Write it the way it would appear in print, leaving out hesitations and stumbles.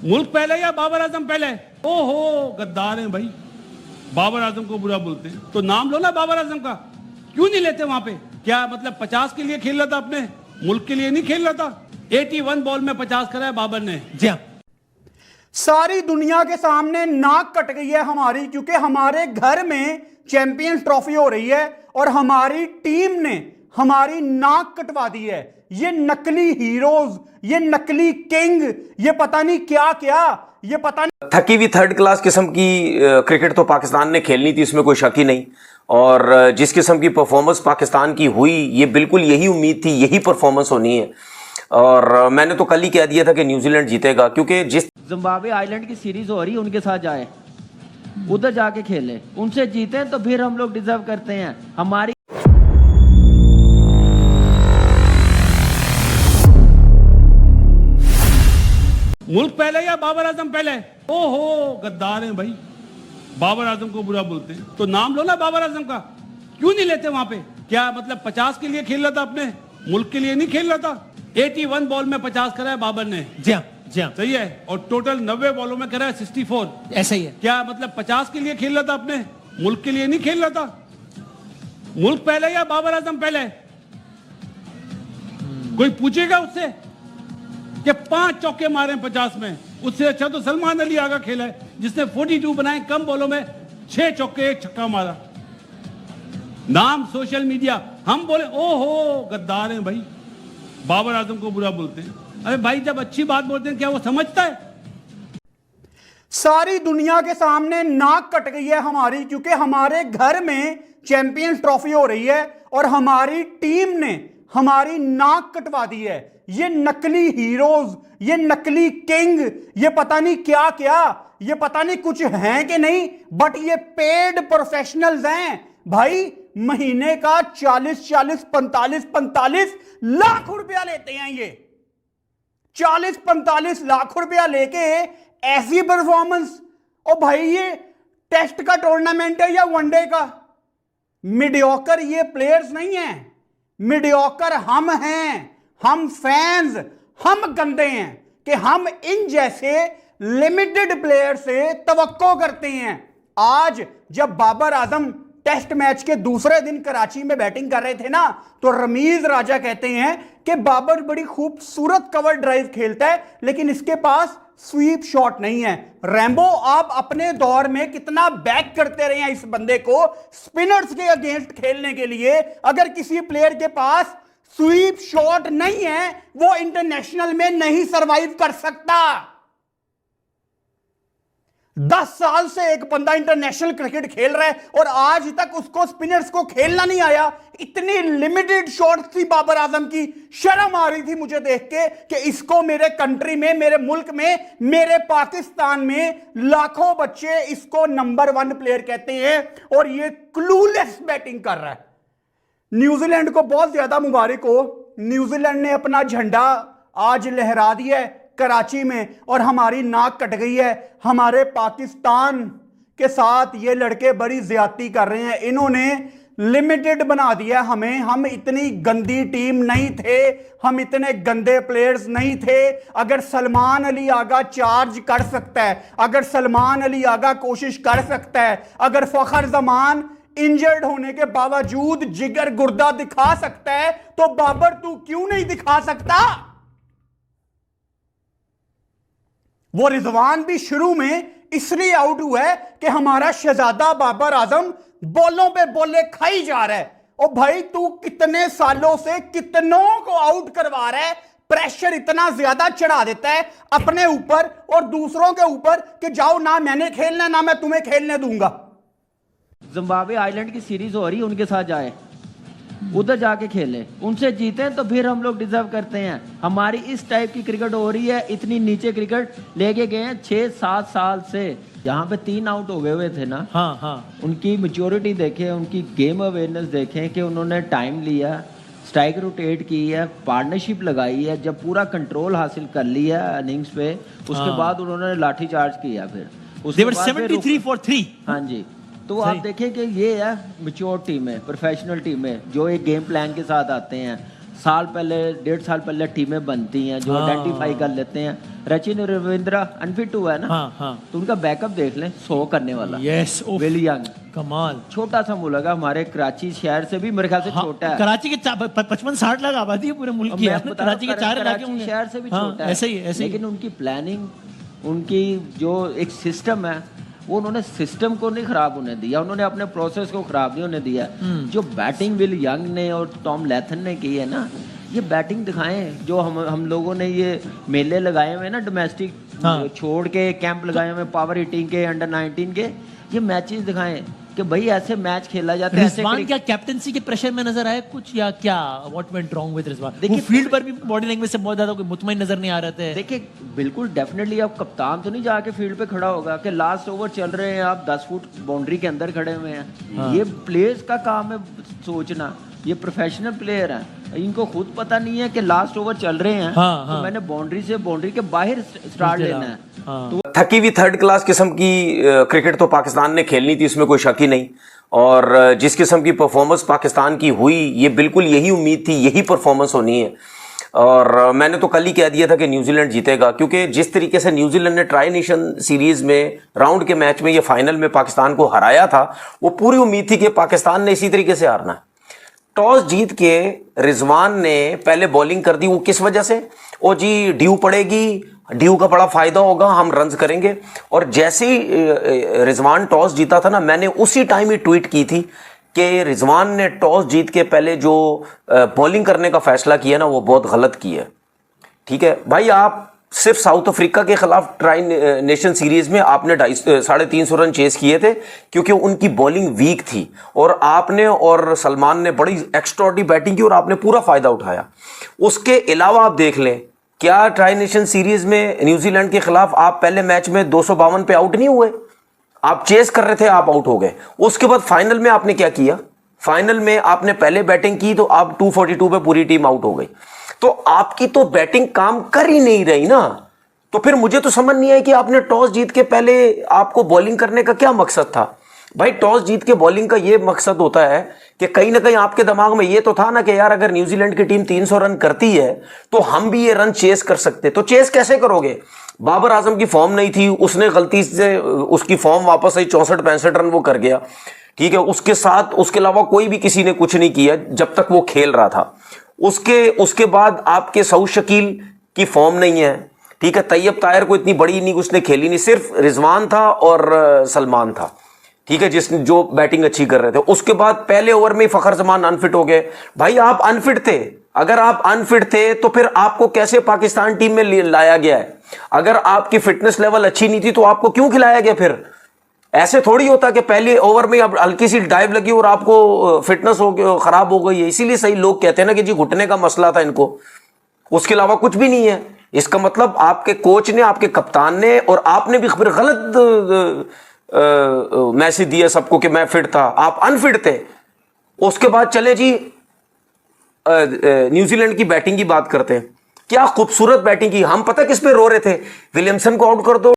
मुल्क पहले या बाबर आजम पहले? ओहो, गद्दार हैं भाई, बाबर आजम को बुरा बोलते हैं। तो नाम लो ना बाबर आजम का, क्यों नहीं लेते वहां पे? क्या मतलब 50 के लिए खेल रहा था, अपने मुल्क के लिए नहीं खेल रहा था? 81 बॉल में 50 कराया बाबर ने। जी हाँ, सारी दुनिया के सामने नाक कट गई है हमारी, क्योंकि हमारे घर में चैंपियंस ट्रॉफी हो रही है और हमारी टीम ने हमारी नाक कटवा दी है। ये नकली हीरोज, ये नकली किंग, ये पता नहीं क्या क्या, ये पता नहीं। थकी हुई थर्ड क्लास किस्म की क्रिकेट तो पाकिस्तान ने खेलनी थी, इसमें कोई शक ही नहीं। और जिस किस्म की परफॉर्मेंस पाकिस्तान की हुई, ये बिल्कुल यही उम्मीद थी, यही परफॉर्मेंस होनी है। और मैंने तो कल ही कह दिया था कि न्यूजीलैंड जीतेगा, क्योंकि जिस जिम्बाब्वे आइलैंड की सीरीज हो रही है, उनके साथ जाए, उधर जाके खेले, उनसे जीते तो फिर हम लोग डिजर्व करते हैं। हमारी मुल्क पहले या बाबर आजम पहले? ओहो, गद्दार हैं भाई, बाबर आजम को बुरा बोलते हैं। तो नाम लो ना बाबर आजम का, क्यों नहीं लेते वहां पे? क्या मतलब 50 के लिए खेल रहा था, अपने मुल्क के लिए नहीं खेल रहा था? 81 बॉल में 50 कराया बाबर ने। जी हाँ, जी हाँ, सही है। और टोटल 90 बॉलों में कराया 64। ऐसा ही है। क्या मतलब 50 के लिए खेल रहा था, अपने मुल्क के लिए नहीं खेल रहा था? मुल्क पहले या बाबर आजम पहले? कोई पूछेगा उससे कि 5 चौके मारे 50 में? उससे अच्छा तो सलमान अली आगा खेला है, जिसने 42 बनाए कम बॉलों में, 6 चौके 1 छक्का मारा। नाम सोशल मीडिया, हम बोले ओहो, गद्दार हैं भाई, बाबर आजम को बुरा बोलते हैं। अरे भाई, जब अच्छी बात बोलते हैं क्या वो समझता है? सारी दुनिया के सामने नाक कट गई है हमारी, क्योंकि हमारे घर में चैंपियंस ट्रॉफी हो रही है और हमारी टीम ने हमारी नाक कटवा दी है। ये नकली हीरोज, ये नकली किंग, ये पता नहीं क्या क्या, ये पता नहीं कुछ हैं कि नहीं, बट ये पेड प्रोफेशनल्स हैं भाई। महीने का 40-40, 45-45 लाख रुपया लेते हैं ये। 40-45 लाख रुपया लेके ऐसी परफॉर्मेंस। ओ भाई, ये टेस्ट का टूर्नामेंट है या वनडे का? मीडियोकर ये प्लेयर्स नहीं है, मीडियोकर हम हैं, हम फैंस, हम गंदे हैं कि हम इन जैसे लिमिटेड प्लेयर से तवक्को करते हैं। आज जब बाबर आजम टेस्ट मैच के दूसरे दिन कराची में बैटिंग कर रहे थे ना, तो रमीज राजा कहते हैं कि बाबर बड़ी खूबसूरत कवर ड्राइव खेलता है, लेकिन इसके पास स्वीप शॉट नहीं है। रैम्बो, आप अपने दौर में कितना बैक करते रहे हैं इस बंदे को स्पिनर्स के अगेंस्ट खेलने के लिए। अगर किसी प्लेयर के पास स्वीप शॉट नहीं है, वो इंटरनेशनल में नहीं सरवाइव कर सकता। 10 साल से एक बंदा इंटरनेशनल क्रिकेट खेल रहा है और आज तक उसको स्पिनर्स को खेलना नहीं आया। इतनी लिमिटेड शॉट थी बाबर आजम की, शर्म आ रही थी मुझे देख के कि इसको मेरे कंट्री में, मेरे मुल्क में, मेरे पाकिस्तान में लाखों बच्चे इसको नंबर 1 प्लेयर कहते हैं और ये क्लूलेस बैटिंग कर रहा है। न्यूजीलैंड को बहुत ज्यादा मुबारक हो, न्यूजीलैंड ने अपना झंडा आज लहरा दिया है कराची में और हमारी नाक कट गई है। हमारे पाकिस्तान के साथ ये लड़के बड़ी ज्यादती कर रहे हैं, इन्होंने लिमिटेड बना दिया हमें। हम इतनी गंदी टीम नहीं थे, हम इतने गंदे प्लेयर्स नहीं थे। अगर सलमान अली आगा चार्ज कर सकता है, अगर सलमान अली आगा कोशिश कर सकता है, अगर फखर जमान इंजर्ड होने के बावजूद जिगर गुर्दा दिखा सकता है, तो बाबर तू क्यों नहीं दिखा सकता? वो रिजवान भी शुरू में इसलिए आउट हुआ है कि हमारा शहजादा बाबर आजम बॉलों पे बॉले खाई जा रहा है। ओ भाई, तू कितने सालों से कितनों को आउट करवा रहा है, प्रेशर इतना ज्यादा चढ़ा देता है अपने ऊपर और दूसरों के ऊपर कि जाओ ना मैंने खेलना, ना मैं तुम्हें खेलने दूंगा। जिम्बाब्वे आइलैंड की सीरीज हो रही है, उनके साथ जाए, उधर जाके खेले, उनसे जीते तो फिर हम लोग डिजर्व करते हैं। हमारी इस टाइप की क्रिकेट हो रही है, इतनी नीचे क्रिकेट लेके गए हैं 6-7 साल से। यहाँ पे 3 आउट हो गए हुए थे ना। हाँ हाँ, उनकी मैच्योरिटी देखें, उनकी गेम अवेयरनेस देखें कि उन्होंने टाइम लिया, स्ट्राइक रोटेट की है, पार्टनरशिप लगाई है, जब पूरा कंट्रोल हासिल कर लिया इनिंग्स पे, उसके बाद उन्होंने लाठी चार्ज किया। फिर they were 73 for 3। हाँ जी, तो आप देखें कि ये है मैच्योर टीम है, प्रोफेशनल टीम है, जो एक गेम प्लान के साथ आते हैं। साल पहले 1.5 साल पहले टीमें बनती हैं जो आइडेंटिफाई कर लेते हैं। सचिन रविंद्रा अनफिट हुआ है ना, हाँ तो उनका बैकअप देख लें, 100 करने वाला। यस, विल यंग कमाल। छोटा सा मुल्क है, हमारे कराची शहर से भी मेरे ख्याल से छोटा है। कराची के 55-60 लाख आबादी है पूरे मुल्क की, कराची के 4 इलाके होंगे, शहर से भी छोटा है। ऐसे ही लेकिन उनकी प्लानिंग, उनकी जो एक सिस्टम है, वो उन्होंने सिस्टम को नहीं खराब होने दिया, उन्होंने अपने प्रोसेस को खराब नहीं होने दिया। जो बैटिंग विल यंग ने और टॉम लैथन ने की है ना, ये बैटिंग दिखाएं। जो हम लोगों ने ये मेले लगाए हुए ना डोमेस्टिक, छोड़ के कैंप लगाए हुए पावर हिटिंग के, अंडर 19 के, ये मैचेस दिखाएं कि भाई ऐसे मैच खेला जाता है। रिजवान क्या कैप्टनसी के प्रेशर में नजर आया कुछ, या क्या what went wrong with Rizwan? देखिए फील्ड पर भी बॉडी लैंग्वेज से बहुत ज्यादा कोई मुतमईन नजर नहीं आ रहे थे। देखिए बिल्कुल डेफिनेटली, अब कप्तान तो नहीं जाके फील्ड पे खड़ा होगा कि लास्ट ओवर चल रहे हैं, आप 10 फुट बाउंड्री के अंदर खड़े हुए हैं। ये प्लेयर्स का काम है सोचना, ये प्रोफेशनल प्लेयर हैं, इनको खुद पता नहीं है कि लास्ट ओवर चल रहे हैं, तो मैंने बाउंड्री से बाउंड्री के बाहर स्टार्ट लेना है। तो थकी हुई थर्ड क्लास किस्म की क्रिकेट तो पाकिस्तान ने खेलनी थी, इसमें कोई शक ही नहीं। और जिस किस्म की परफॉर्मेंस पाकिस्तान की हुई, ये बिल्कुल यही उम्मीद थी, यही परफॉर्मेंस होनी है। और मैंने तो कल ही कह दिया था कि न्यूजीलैंड जीतेगा, क्योंकि जिस तरीके से न्यूजीलैंड ने ट्राई नेशन सीरीज में राउंड के मैच में, ये फाइनल में पाकिस्तान को हराया था, वो पूरी उम्मीद थी कि पाकिस्तान ने इसी तरीके से हारना है। टॉस जीत के रिजवान ने पहले बॉलिंग कर दी, वो किस वजह से? ओ जी ड्यू पड़ेगी, ड्यू का बड़ा फायदा होगा, हम रन्स करेंगे। और जैसे ही रिजवान टॉस जीता था ना, मैंने उसी टाइम ही ट्वीट की थी कि रिजवान ने टॉस जीत के पहले जो बॉलिंग करने का फैसला किया ना, वो बहुत गलत किया। ठीक है भाई, आप सिर्फ साउथ अफ्रीका के खिलाफ ट्राई नेशन सीरीज में आपने 350 रन चेस किए थे, क्योंकि उनकी बॉलिंग वीक थी, और आपने और सलमान ने बड़ी एक्स्ट्राऑर्डिनरी बैटिंग की और आपने पूरा फायदा उठाया। उसके अलावा आप देख लें, क्या ट्राई नेशन सीरीज में न्यूजीलैंड के खिलाफ आप पहले मैच में 252 पे आउट नहीं हुए? आप चेस कर रहे थे, आप आउट हो गए। उसके बाद फाइनल में आपने क्या किया? फाइनल में आपने पहले बैटिंग की तो आप 242 पे पूरी टीम आउट हो गई। तो आपकी तो बैटिंग काम कर ही नहीं रही ना। तो फिर मुझे तो समझ नहीं आया कि आपने टॉस जीत के पहले आपको बॉलिंग करने का क्या मकसद था। भाई टॉस जीत के बॉलिंग का ये मकसद होता है कि कहीं ना कहीं आपके दिमाग में ये तो था ना कि यार अगर न्यूजीलैंड की टीम 300 रन करती है तो हम भी ये रन चेस कर सकते। तो चेस कैसे करोगे? बाबर आजम की फॉर्म नहीं थी, उसने गलती से उसकी फॉर्म वापस आई, 64-65 रन वो कर गया। ठीक है, उसके साथ उसके अलावा कोई भी किसी ने कुछ नहीं किया जब तक वो खेल रहा था। उसके बाद आपके सऊद शकील की फॉर्म नहीं है। ठीक है, तैयब ताहिर को इतनी बड़ी इनिंग उसने खेली नहीं, सिर्फ रिजवान था और सलमान था। ठीक है, जो बैटिंग अच्छी कर रहे थे। उसके बाद पहले ओवर में फखर जमान अनफिट हो गए। भाई आप अनफिट थे, अगर आप अनफिट थे तो फिर आपको कैसे पाकिस्तान टीम में लाया गया है? अगर आपकी फिटनेस लेवल अच्छी नहीं थी तो आपको क्यों खिलाया गया? फिर ऐसे थोड़ी होता कि पहले ओवर में अब हल्की सी डाइव लगी और आपको फिटनेस खराब हो गई है। इसीलिए सही लोग कहते हैं ना कि जी घुटने का मसला था इनको, उसके अलावा कुछ भी नहीं है। इसका मतलब आपके कोच ने, आपके कप्तान ने और आपने भी फिर गलत मैसेज दिया सबको कि मैं फिट था, आप अनफिट थे। उसके बाद चले जी न्यूजीलैंड की बैटिंग की बात करते हैं। क्या खूबसूरत बैटिंग की। हम पता किस पे रो रहे थे? विलियमसन को आउट कर दो,